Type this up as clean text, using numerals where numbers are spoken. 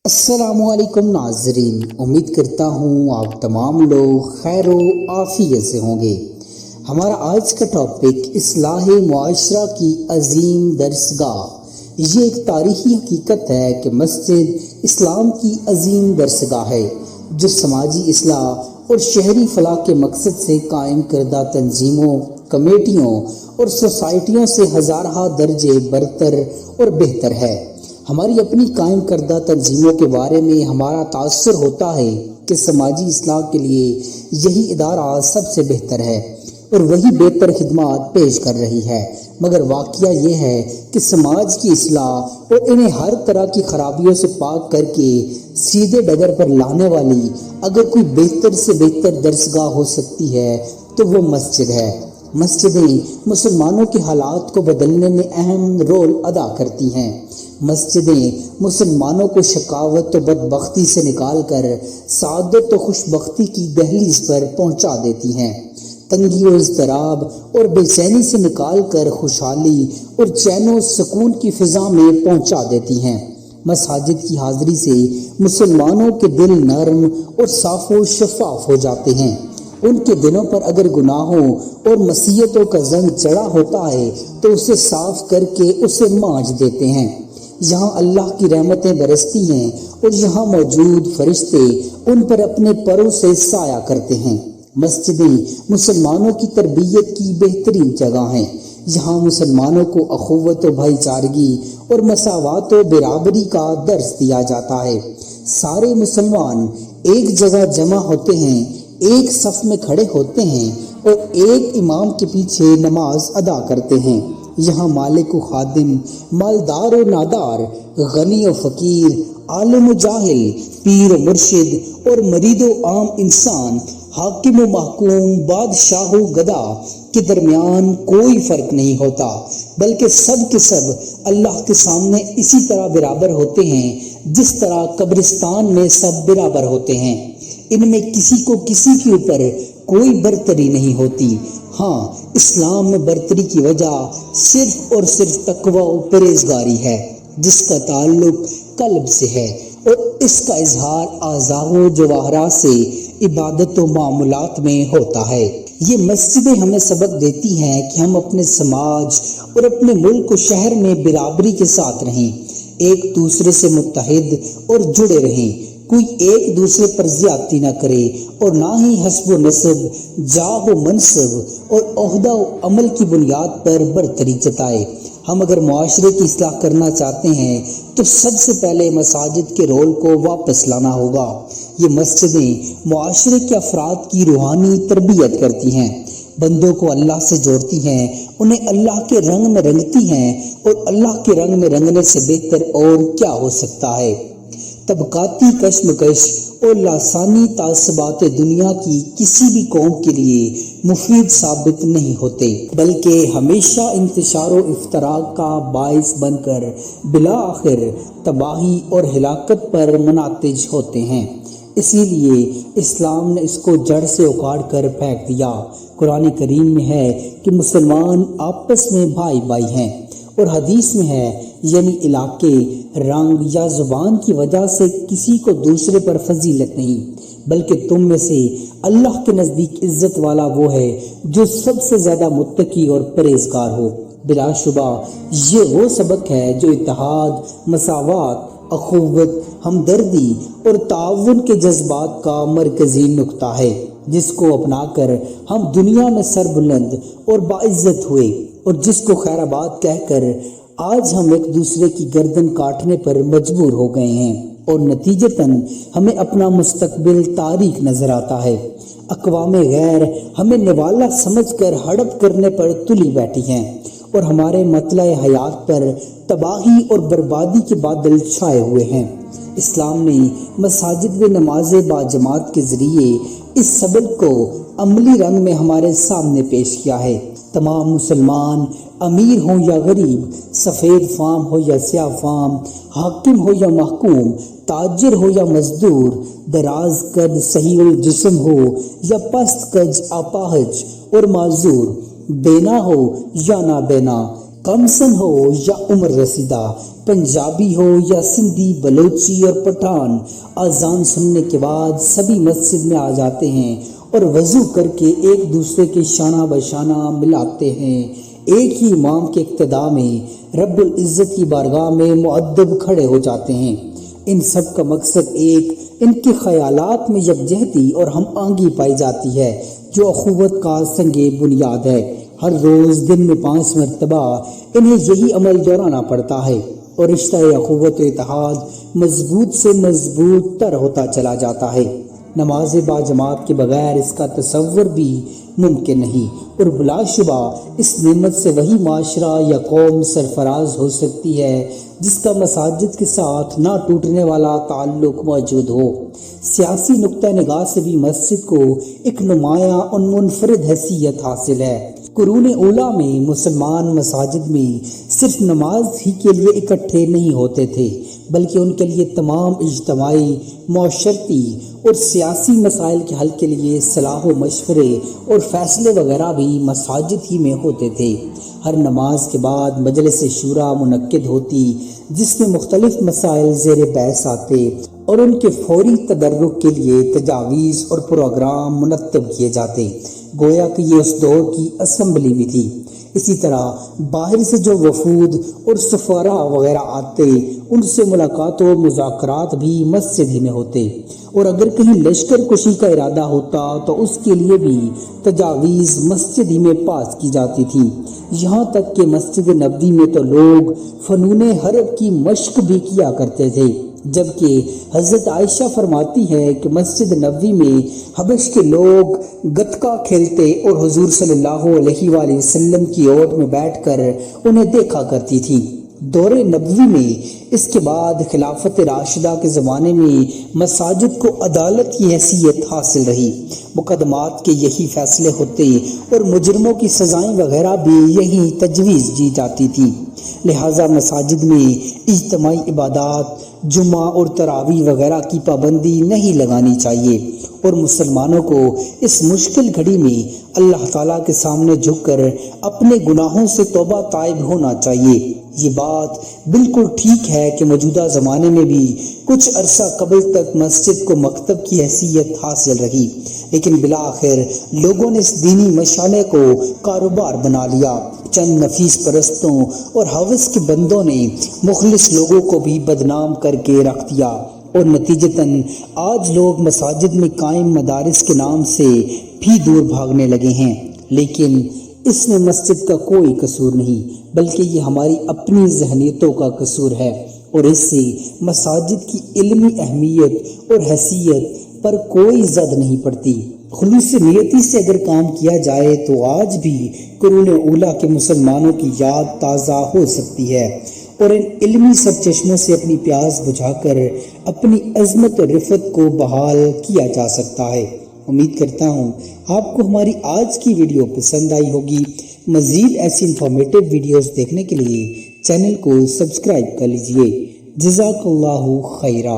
السلام علیکم ناظرین، امید کرتا ہوں آپ تمام لوگ خیر و عافیت سے ہوں گے۔ ہمارا آج کا ٹاپک اصلاح معاشرہ کی عظیم درسگاہ۔ یہ ایک تاریخی حقیقت ہے کہ مسجد اسلام کی عظیم درسگاہ ہے جو سماجی اصلاح اور شہری فلاح کے مقصد سے قائم کردہ تنظیموں، کمیٹیوں اور سوسائٹیوں سے ہزارہ درجے برتر اور بہتر ہے۔ ہماری اپنی قائم کردہ تنظیموں کے بارے میں ہمارا تاثر ہوتا ہے کہ سماجی اصلاح کے لیے یہی ادارہ سب سے بہتر ہے اور وہی بہتر خدمات پیش کر رہی ہے، مگر واقعہ یہ ہے کہ سماج کی اصلاح اور انہیں ہر طرح کی خرابیوں سے پاک کر کے سیدھے ڈگر پر لانے والی اگر کوئی بہتر سے بہتر درسگاہ ہو سکتی ہے تو وہ مسجد ہے۔ مسجدیں مسلمانوں کے حالات کو بدلنے میں اہم رول ادا کرتی ہیں۔ مسجدیں مسلمانوں کو شقاوت و بدبختی سے نکال کر سعادت و خوش بختی کی دہلیز پر پہنچا دیتی ہیں، تنگی و اضطراب اور بے چینی سے نکال کر خوشحالی اور چین و سکون کی فضا میں پہنچا دیتی ہیں۔ مساجد کی حاضری سے مسلمانوں کے دل نرم اور صاف و شفاف ہو جاتے ہیں۔ ان کے دلوں پر اگر گناہوں اور معصیتوں کا زنگ چڑھا ہوتا ہے تو اسے صاف کر کے اسے مانجھ دیتے ہیں۔ یہاں اللہ کی رحمتیں برستی ہیں اور یہاں موجود فرشتے ان پر اپنے پروں سے سایہ کرتے ہیں۔ مسجدیں مسلمانوں کی تربیت کی بہترین جگہ ہیں۔ یہاں مسلمانوں کو اخوت و بھائی چارگی اور مساوات و برابری کا درس دیا جاتا ہے۔ سارے مسلمان ایک جگہ جمع ہوتے ہیں، ایک صف میں کھڑے ہوتے ہیں اور ایک امام کے پیچھے نماز ادا کرتے ہیں۔ یہاں مالک و خادم، مالدار و نادار، غنی و فقیر، عالم و جاہل، پیر و مرشد اور مرید و عام انسان، حاکم و محکوم، بادشاہ و گدا کے درمیان کوئی فرق نہیں ہوتا، بلکہ سب کے سب اللہ کے سامنے اسی طرح برابر ہوتے ہیں جس طرح قبرستان میں سب برابر ہوتے ہیں۔ ان میں کسی کو کسی کے اوپر کوئی برتری نہیں ہوتی۔ ہاں، اسلام میں برتری کی وجہ صرف اور صرف تقوی و پرہیزگاری ہے جس کا تعلق قلب سے ہے اور اس کا اظہار اعضاء و جواہرات سے عبادت و معاملات میں ہوتا ہے۔ یہ مسجدیں ہمیں سبق دیتی ہیں کہ ہم اپنے سماج اور اپنے ملک و شہر میں برابری کے ساتھ رہیں، ایک دوسرے سے متحد اور جڑے رہیں، کوئی ایک دوسرے پر زیادتی نہ کرے اور نہ ہی حسب و نسب، جاہ و منصب اور عہدہ و عمل کی بنیاد پر برتری جتائے۔ ہم اگر معاشرے کی اصلاح کرنا چاہتے ہیں تو سب سے پہلے مساجد کے رول کو واپس لانا ہوگا۔ یہ مسجدیں معاشرے کے افراد کی روحانی تربیت کرتی ہیں، بندوں کو اللہ سے جوڑتی ہیں، انہیں اللہ کے رنگ میں رنگتی ہیں، اور اللہ کے رنگ میں رنگنے سے بہتر اور کیا ہو سکتا ہے۔ طبقاتی کشمکش اور لاسانی تعصبات دنیا کی کسی بھی قوم کے لیے مفید ثابت نہیں ہوتے، بلکہ ہمیشہ انتشار و افتراق کا باعث بن کر بالآخر تباہی اور ہلاکت پر منتج ہوتے ہیں۔ اسی لیے اسلام نے اس کو جڑ سے اکھاڑ کر پھینک دیا۔ قرآن کریم میں ہے کہ مسلمان آپس میں بھائی بھائی ہیں، اور حدیث میں ہے یعنی علاقے، رنگ یا زبان کی وجہ سے کسی کو دوسرے پر فضیلت نہیں، بلکہ تم میں سے اللہ کے نزدیک عزت والا وہ ہے جو سب سے زیادہ متقی اور پرہیزگار ہو۔ بلا شبہ یہ وہ سبق ہے جو اتحاد، مساوات، اخوت، ہمدردی اور تعاون کے جذبات کا مرکزی نقطہ ہے، جس کو اپنا کر ہم دنیا میں سربلند اور باعزت ہوئے، اور جس کو خیر آباد کہہ کر آج ہم ایک دوسرے کی گردن کاٹنے پر مجبور ہو گئے ہیں، اور نتیجتاً ہمیں اپنا مستقبل تاریک نظر آتا ہے۔ اقوام غیر ہمیں نوالا سمجھ کر ہڑپ کرنے پر تلی بیٹھی ہیں، اور ہمارے مطلع حیات پر تباہی اور بربادی کے بادل چھائے ہوئے ہیں۔ اسلام نے مساجد و نماز باجماعت کے ذریعے اس سبق کو عملی رنگ میں ہمارے سامنے پیش کیا ہے۔ تمام مسلمان، امیر ہوں یا غریب، سفید فام ہو یا سیاہ فام، حاکم ہو یا محکوم، تاجر ہو یا مزدور، دراز قد صحیح الجسم ہو یا پست قد اپاہج اور معذور، بینا ہو یا نابینا، کم سن ہو یا عمر رسیدہ، پنجابی ہو یا سندھی، بلوچی اور پٹھان، اذان سننے کے بعد سبھی مسجد میں آ جاتے ہیں اور وضو کر کے ایک دوسرے کے شانہ بشانہ ملاتے ہیں۔ ایک ہی امام کے اقتداء میں رب العزت کی بارگاہ میں مؤدب کھڑے ہو جاتے ہیں۔ ان سب کا مقصد ایک، ان کے خیالات میں یکجہتی اور ہم آہنگی پائی جاتی ہے جو اخوت کا سنگ بنیاد ہے۔ ہر روز دن میں 5 مرتبہ انہیں یہی عمل دہرانا پڑتا ہے اور رشتہ اخوت و اتحاد مضبوط سے مضبوط تر ہوتا چلا جاتا ہے۔ نماز با جماعت کے بغیر اس کا تصور بھی ممکن نہیں، اور بلا شبہ اس نعمت سے وہی معاشرہ یا قوم سرفراز ہو سکتی ہے جس کا مساجد کے ساتھ نہ ٹوٹنے والا تعلق موجود ہو۔ سیاسی نقطہ نگاہ سے بھی مسجد کو ایک نمایاں اور منفرد حیثیت حاصل ہے۔ قرون اولیٰ میں مسلمان مساجد میں صرف نماز ہی کے لیے اکٹھے نہیں ہوتے تھے، بلکہ ان کے لیے تمام اجتماعی، معاشرتی اور سیاسی مسائل کے حل کے لیے صلاح و مشورے اور فیصلے وغیرہ بھی مساجد ہی میں ہوتے تھے۔ ہر نماز کے بعد مجلس شورا منعقد ہوتی جس میں مختلف مسائل زیر بحث آتے اور ان کے فوری تدارک کے لیے تجاویز اور پروگرام مرتب کیے جاتے، گویا کہ یہ اس دور کی اسمبلی بھی تھی۔ اسی طرح باہر سے جو وفود اور سفراء وغیرہ آتے، ان سے ملاقات و مذاکرات بھی مسجد ہی میں ہوتے، اور اگر کہیں لشکر کشی کا ارادہ ہوتا تو اس کے لیے بھی تجاویز مسجد ہی میں پاس کی جاتی تھی۔ یہاں تک کہ مسجد نبوی میں تو لوگ فنون حرب کی مشق بھی کیا کرتے تھے، جبکہ حضرت عائشہ فرماتی ہے کہ مسجد نبوی میں حبش کے لوگ گتکا کھیلتے اور حضور صلی اللہ علیہ وآلہ وسلم کی اوٹ میں بیٹھ کر انہیں دیکھا کرتی تھی۔ دور نبوی میں اس کے بعد خلافت راشدہ کے زمانے میں مساجد کو عدالت کی حیثیت حاصل رہی، مقدمات کے یہی فیصلے ہوتے اور مجرموں کی سزائیں وغیرہ بھی یہی تجویز دی جاتی تھی۔ لہٰذا مساجد میں اجتماعی عبادات، جمعہ اور تراویح وغیرہ کی پابندی نہیں لگانی چاہیے، اور مسلمانوں کو اس مشکل گھڑی میں اللہ تعالیٰ کے سامنے جھک کر اپنے گناہوں سے توبہ طائب ہونا چاہیے۔ یہ بات بالکل ٹھیک ہے کہ موجودہ زمانے میں بھی کچھ عرصہ قبل تک مسجد کو مکتب کی حیثیت حاصل رہی، لیکن بالآخر لوگوں نے اس دینی مشعلے کو کاروبار بنا لیا۔ چند نفیس پرستوں اور ہوس کے بندوں نے مخلص لوگوں کو بھی بدنام کر کے رکھ دیا، اور نتیجتاً آج لوگ مساجد میں قائم مدارس کے نام سے بھی دور بھاگنے لگے ہیں۔ لیکن اس میں مسجد کا کوئی قصور نہیں، بلکہ یہ ہماری اپنی ذہنیتوں کا قصور ہے، اور اس سے مساجد کی علمی اہمیت اور حیثیت پر کوئی زد نہیں پڑتی۔ خلوص نیتی سے اگر کام کیا جائے تو آج بھی قرون اولیٰ کے مسلمانوں کی یاد تازہ ہو سکتی ہے، اور ان علمی سرچشموں سے اپنی پیاس بجھا کر اپنی عظمت اور رفعت کو بحال کیا جا سکتا ہے۔ امید کرتا ہوں آپ کو ہماری آج کی ویڈیو پسند آئی ہوگی۔ مزید ایسی انفارمیٹیو ویڈیوز دیکھنے کے لیے چینل کو سبسکرائب کر لیجئے۔ جزاک اللہ خیرہ۔